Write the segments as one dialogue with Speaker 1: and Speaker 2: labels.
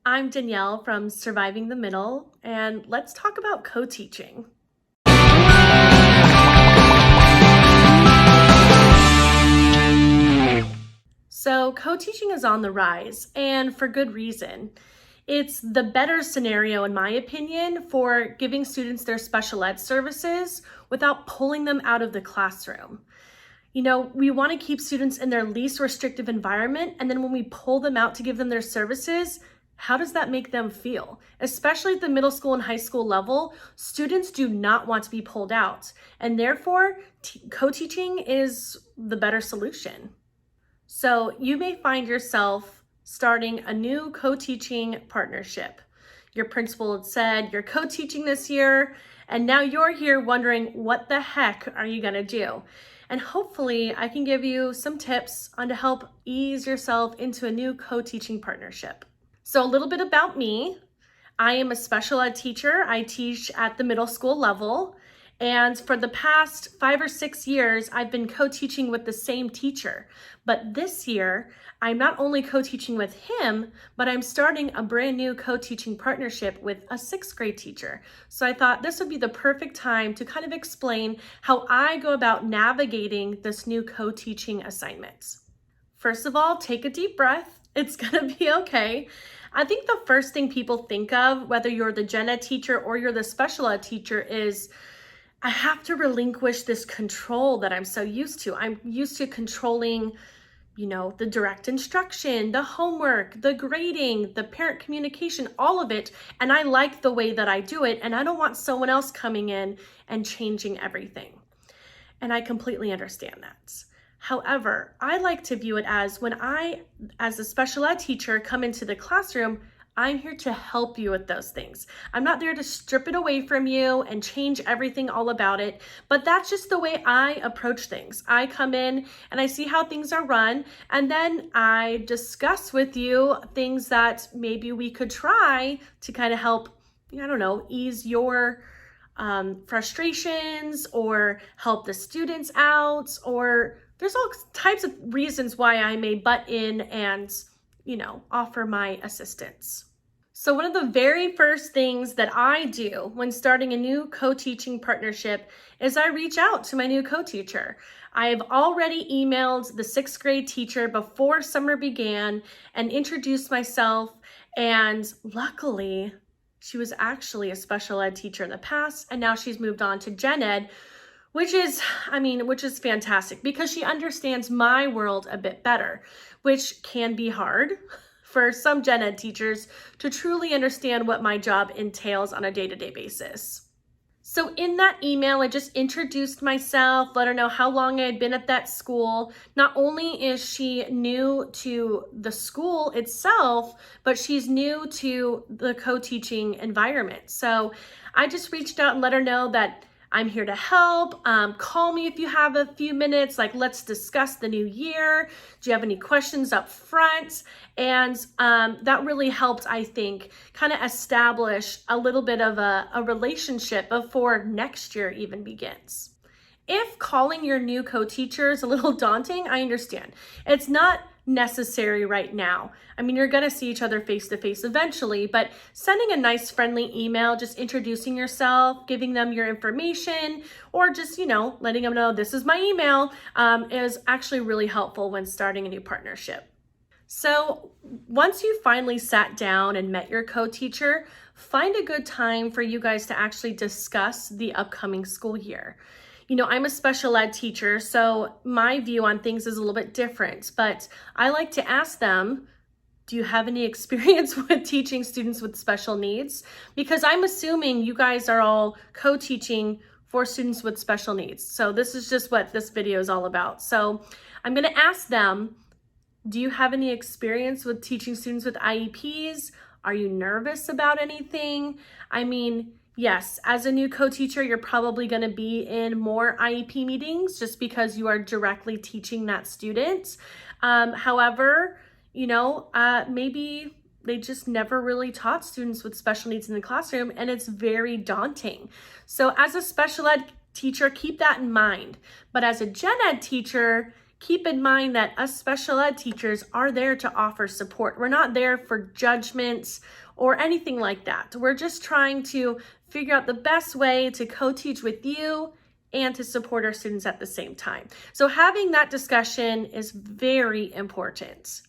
Speaker 1: I'm Danielle from Surviving the Middle, and let's talk about co-teaching. So co-teaching is on the rise, and for good reason. It's the better scenario, in my opinion, for giving students their special ed services without pulling them out of the classroom. We want to keep students in their least restrictive environment, and then when we pull them out to give them their services, how does that make them feel? Especially at the middle school and high school level, students do not want to be pulled out, and therefore co-teaching is the better solution. So you may find yourself starting a new co-teaching partnership. Your principal had said you're co-teaching this year, and now you're here wondering what the heck are you gonna do? And hopefully I can give you some tips on to help ease yourself into a new co-teaching partnership. So a little bit about me. I am a special ed teacher. I teach at the middle school level. And for the past 5 or 6 years, I've been co-teaching with the same teacher. But this year, I'm not only co-teaching with him, but I'm starting a brand new co-teaching partnership with a 6th grade teacher. So I thought this would be the perfect time to kind of explain how I go about navigating this new co-teaching assignment. First of all, take a deep breath. It's gonna be okay. I think the first thing people think of, whether you're the gen ed teacher or you're the special ed teacher, is I have to relinquish this control that I'm so used to. I'm used to controlling, the direct instruction, the homework, the grading, the parent communication, all of it. And I like the way that I do it. And I don't want someone else coming in and changing everything. And I completely understand that. However, I like to view it as when I, as a special ed teacher, come into the classroom, I'm here to help you with those things. I'm not there to strip it away from you and change everything all about it, but that's just the way I approach things. I come in and I see how things are run, and then I discuss with you things that maybe we could try to kind of help, ease your frustrations or help the students out, or there's all types of reasons why I may butt in and offer my assistance. So one of the very first things that I do when starting a new co-teaching partnership is I reach out to my new co-teacher. I have already emailed the 6th grade teacher before summer began and introduced myself, and luckily she was actually a special ed teacher in the past, and now she's moved on to gen ed, which is fantastic because she understands my world a bit better, which can be hard for some gen ed teachers to truly understand what my job entails on a day-to-day basis. So in that email, I just introduced myself, let her know how long I had been at that school. Not only is she new to the school itself, but she's new to the co-teaching environment. So I just reached out and let her know that I'm here to help. Call me if you have a few minutes, let's discuss the new year. Do you have any questions up front? And that really helped, I think, kind of establish a little bit of a relationship before next year even begins. If calling your new co-teacher is a little daunting, I understand. It's not necessary right now. You're gonna see each other face to face eventually, but sending a nice friendly email, just introducing yourself, giving them your information, or just, letting them know this is my email, is actually really helpful when starting a new partnership. So once you finally sat down and met your co-teacher, find a good time for you guys to actually discuss the upcoming school year. I'm a special ed teacher, so my view on things is a little bit different, but I like to ask them, do you have any experience with teaching students with special needs? Because I'm assuming you guys are all co-teaching for students with special needs. So this is just what this video is all about. So I'm gonna ask them, do you have any experience with teaching students with IEPs? Are you nervous about anything? Yes, as a new co-teacher, you're probably going to be in more IEP meetings just because you are directly teaching that student. However, maybe they just never really taught students with special needs in the classroom, and it's very daunting. So as a special ed teacher, keep that in mind. But as a gen ed teacher, keep in mind that us special ed teachers are there to offer support. We're not there for judgments or anything like that. We're just trying to figure out the best way to co-teach with you and to support our students at the same time. So having that discussion is very important.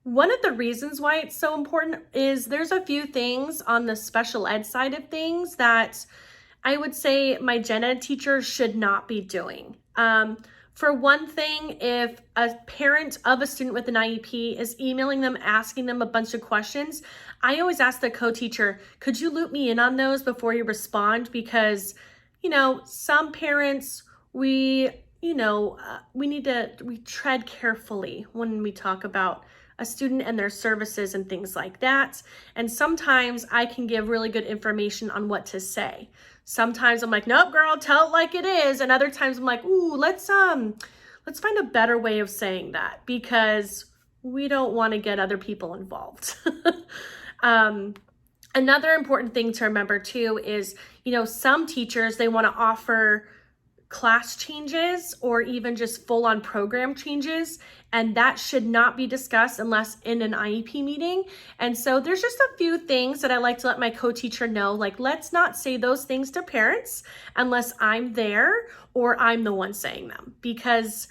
Speaker 1: One of the reasons why it's so important is there's a few things on the special ed side of things that I would say my gen ed teacher should not be doing. For one thing, if a parent of a student with an IEP is emailing them, asking them a bunch of questions, I always ask the co-teacher, could you loop me in on those before you respond? Because, some parents, we tread carefully when we talk about a student and their services and things like that. And sometimes I can give really good information on what to say. Sometimes I'm like, nope, girl, tell it like it is. And other times I'm like, ooh, let's find a better way of saying that, because we don't want to get other people involved. Another important thing to remember too is, some teachers, they want to offer class changes or even just full-on program changes, and that should not be discussed unless in an IEP meeting. And so there's just a few things that I like to let my co-teacher know, like, let's not say those things to parents unless I'm there or I'm the one saying them, because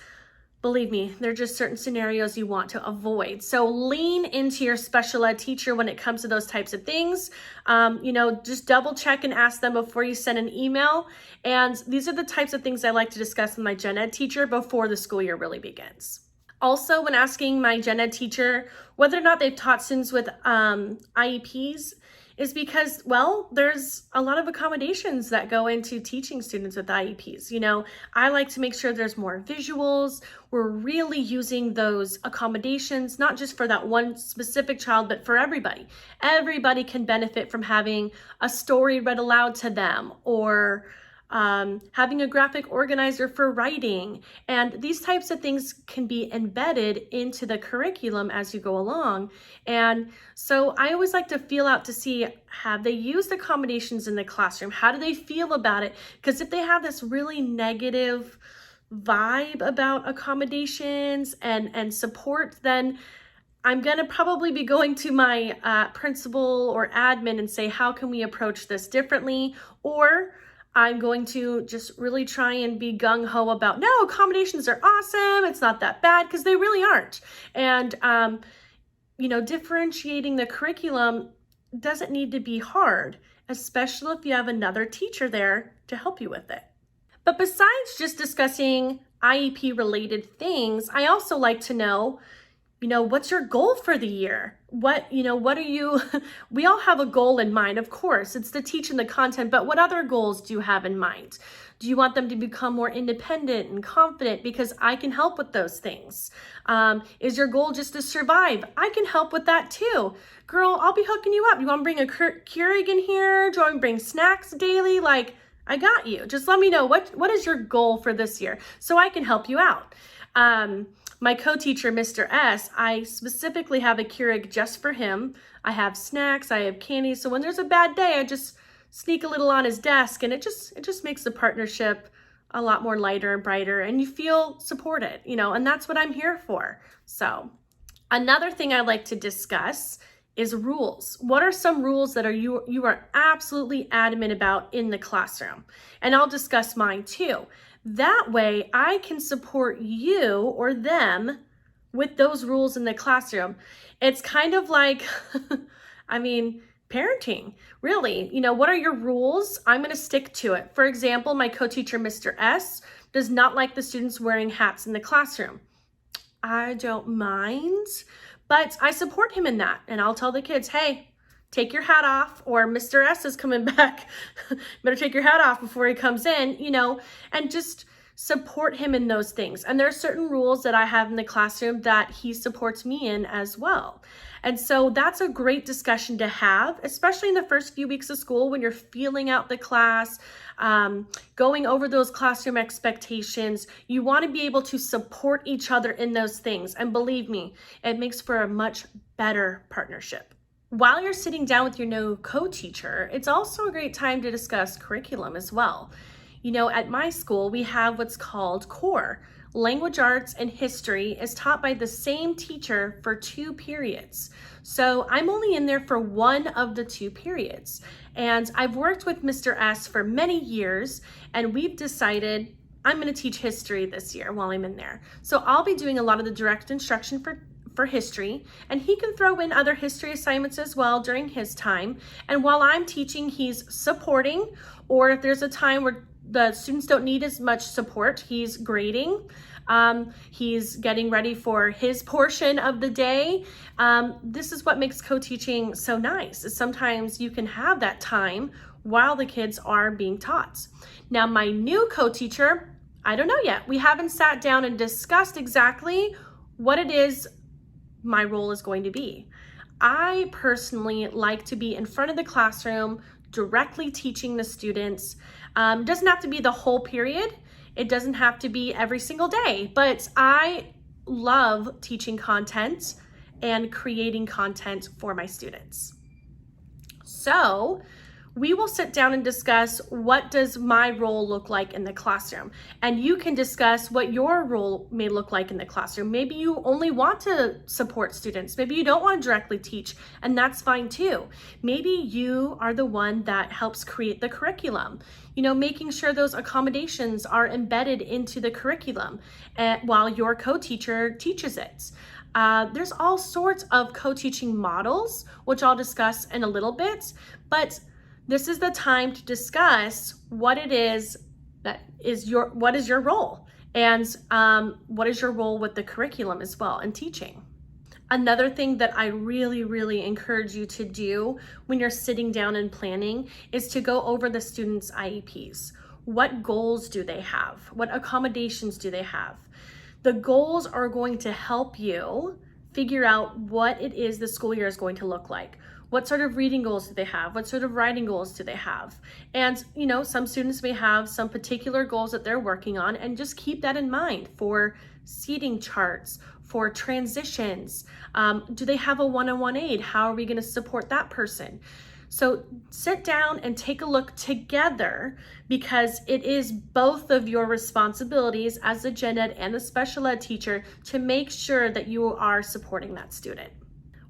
Speaker 1: believe me, there are just certain scenarios you want to avoid. So lean into your special ed teacher when it comes to those types of things. Just double check and ask them before you send an email. And these are the types of things I like to discuss with my gen ed teacher before the school year really begins. Also, when asking my gen ed teacher whether or not they've taught students with IEPs, is because, there's a lot of accommodations that go into teaching students with IEPs. I like to make sure there's more visuals. We're really using those accommodations, not just for that one specific child, but for everybody. Everybody can benefit from having a story read aloud to them, or having a graphic organizer for writing. And these types of things can be embedded into the curriculum as you go along. And so I always like to feel out to see, have they used accommodations in the classroom? How do they feel about it? Because if they have this really negative vibe about accommodations and support, then I'm going to probably be going to my principal or admin and say, how can we approach this differently? Or I'm going to just really try and be gung-ho about, no, accommodations are awesome, it's not that bad, because they really aren't. And, differentiating the curriculum doesn't need to be hard, especially if you have another teacher there to help you with it. But besides just discussing IEP-related things, I also like to know, what's your goal for the year? What are you, we all have a goal in mind, of course, it's to teach in the content, but what other goals do you have in mind? Do you want them to become more independent and confident? Because I can help with those things. Is your goal just to survive? I can help with that too. Girl, I'll be hooking you up. You want to bring a Keurig in here? Do you want to bring snacks daily? I got you. Just let me know what is your goal for this year so I can help you out. My co-teacher, Mr. S, I specifically have a Keurig just for him. I have snacks, I have candy. So when there's a bad day, I just sneak a little on his desk, and it just makes the partnership a lot more lighter and brighter, and you feel supported, and that's what I'm here for. So another thing I like to discuss is rules. What are some rules that you are absolutely adamant about in the classroom? And I'll discuss mine too. That way I can support you or them with those rules in the classroom. It's kind of like, parenting, really. What are your rules? I'm going to stick to it. For example, my co-teacher, Mr. S, does not like the students wearing hats in the classroom. I don't mind, but I support him in that. And I'll tell the kids, hey, take your hat off, or Mr. S is coming back. Better take your hat off before he comes in, and just support him in those things. And there are certain rules that I have in the classroom that he supports me in as well. And so that's a great discussion to have, especially in the first few weeks of school when you're feeling out the class, going over those classroom expectations. You want to be able to support each other in those things. And believe me, it makes for a much better partnership. While you're sitting down with your new co-teacher, it's also a great time to discuss curriculum as well. At my school, we have what's called CORE, language arts and history is taught by the same teacher for 2 periods. So I'm only in there for one of the 2 periods. And I've worked with Mr. S for many years, and we've decided I'm going to teach history this year while I'm in there. So I'll be doing a lot of the direct instruction for history, and he can throw in other history assignments as well during his time. And while I'm teaching, he's supporting, or if there's a time where the students don't need as much support, he's grading. He's getting ready for his portion of the day. This is what makes co-teaching so nice, is sometimes you can have that time while the kids are being taught. Now, my new co-teacher, I don't know yet. We haven't sat down and discussed exactly what it is my role is going to be. I personally like to be in front of the classroom, directly teaching the students. It doesn't have to be the whole period. It doesn't have to be every single day, but I love teaching content and creating content for my students. So we will sit down and discuss what does my role look like in the classroom. And you can discuss what your role may look like in the classroom. Maybe you only want to support students. Maybe you don't want to directly teach, and that's fine too. Maybe you are the one that helps create the curriculum, making sure those accommodations are embedded into the curriculum while your co-teacher teaches it. There's all sorts of co-teaching models, which I'll discuss in a little bit, but this is the time to discuss what it is that is what is your role, and what is your role with the curriculum as well and teaching. Another thing that I really, really encourage you to do when you're sitting down and planning is to go over the students' IEPs. What goals do they have? What accommodations do they have? The goals are going to help you figure out what it is the school year is going to look like. What sort of reading goals do they have? What sort of writing goals do they have? And, some students may have some particular goals that they're working on, and just keep that in mind for seating charts, for transitions. Do they have a one-on-one aid? How are we going to support that person? So sit down and take a look together, because it is both of your responsibilities as the gen ed and the special ed teacher to make sure that you are supporting that student.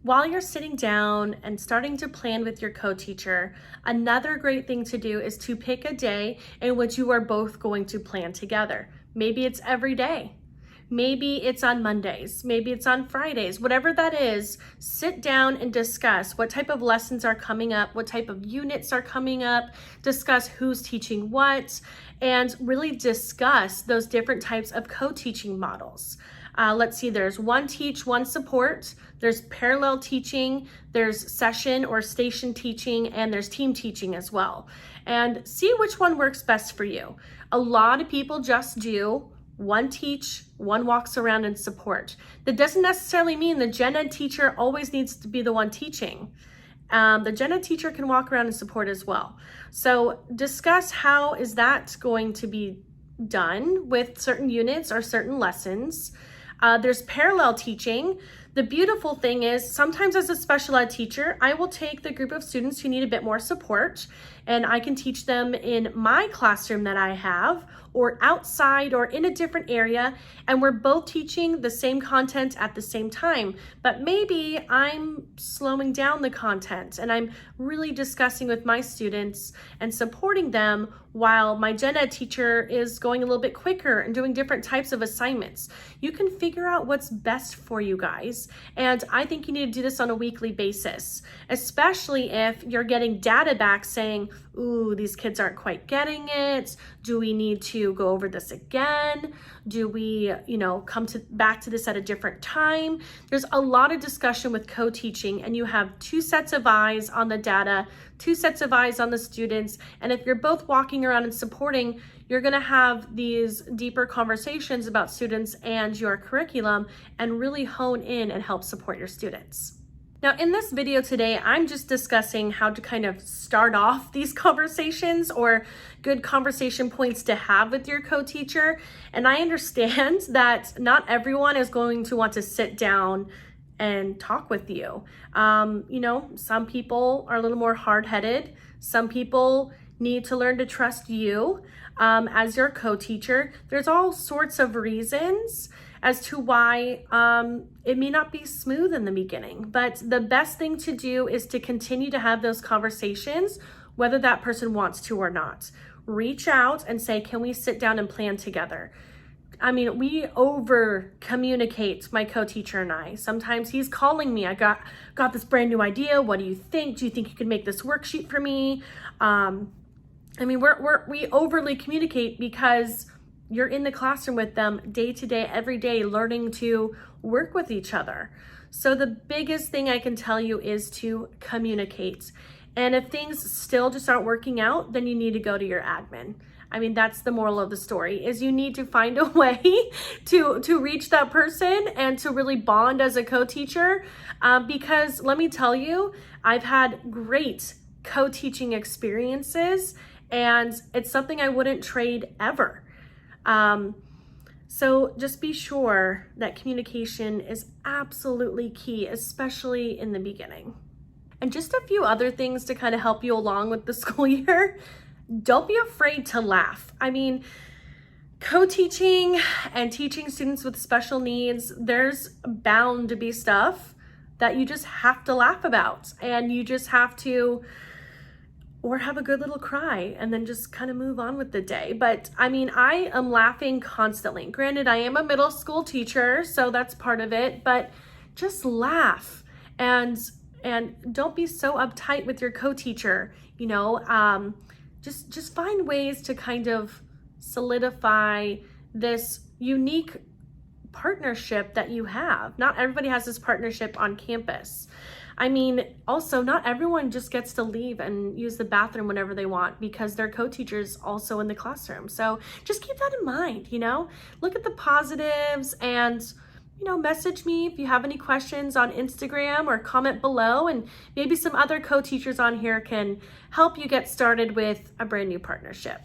Speaker 1: While you're sitting down and starting to plan with your co-teacher, another great thing to do is to pick a day in which you are both going to plan together. Maybe it's every day. Maybe it's on Mondays. Maybe it's on Fridays. Whatever that is, sit down and discuss what type of lessons are coming up, what type of units are coming up, discuss who's teaching what, and really discuss those different types of co-teaching models. Let's see, there's one teach, one support, there's parallel teaching, there's session or station teaching, and there's team teaching as well. And see which one works best for you. A lot of people just do one teach, one walks around and support. That doesn't necessarily mean the gen ed teacher always needs to be the one teaching. The gen ed teacher can walk around and support as well. So discuss how is that going to be done with certain units or certain lessons. There's parallel teaching. The beautiful thing is sometimes as a special ed teacher, I will take the group of students who need a bit more support, and I can teach them in my classroom that I have, or outside, or in a different area, and we're both teaching the same content at the same time. But maybe I'm slowing down the content and I'm really discussing with my students and supporting them while my gen ed teacher is going a little bit quicker and doing different types of assignments. You can figure out what's best for you guys, and I think you need to do this on a weekly basis, especially if you're getting data back saying, ooh, these kids aren't quite getting it. Do we need to go over this again? Do we, come back to this at a different time? There's a lot of discussion with co-teaching, and you have 2 sets of eyes on the data, 2 sets of eyes on the students. And if you're both walking around and supporting, you're gonna have these deeper conversations about students and your curriculum and really hone in and help support your students. Now, in this video today, I'm just discussing how to kind of start off these conversations, or good conversation points to have with your co-teacher. And I understand that not everyone is going to want to sit down and talk with you. Some people are a little more hard-headed. Some people need to learn to trust you as your co-teacher. There's all sorts of reasons as to why it may not be smooth in the beginning, but the best thing to do is to continue to have those conversations, whether that person wants to or not. Reach out and say, can we sit down and plan together? I mean, we over communicate, my co-teacher and I. Sometimes he's calling me, I got this brand new idea. What do you think? Do you think you could make this worksheet for me? I mean, we overly communicate because you're in the classroom with them day to day, every day, learning to work with each other. So the biggest thing I can tell you is to communicate. And if things still just aren't working out, then you need to go to your admin. I mean, that's the moral of the story, is you need to find a way to reach that person and to really bond as a co-teacher. Because let me tell you, I've had great co-teaching experiences, and it's something I wouldn't trade ever. So just be sure that communication is absolutely key, especially in the beginning. And just a few other things to kind of help you along with the school year. Don't be afraid to laugh. I mean, co-teaching and teaching students with special needs, there's bound to be stuff that you just have to laugh about, and you just have to, or have a good little cry and then just kind of move on with the day. But I mean, I am laughing constantly. Granted, I am a middle school teacher, so that's part of it, but just laugh and don't be so uptight with your co-teacher, you know. Just find ways to kind of solidify this unique partnership that you have. Not everybody has this partnership on campus. I mean, also, not everyone just gets to leave and use the bathroom whenever they want because their co-teacher's also in the classroom. So just keep that in mind, you know? Look at the positives and, you know, message me if you have any questions on Instagram, or comment below, and maybe some other co-teachers on here can help you get started with a brand new partnership.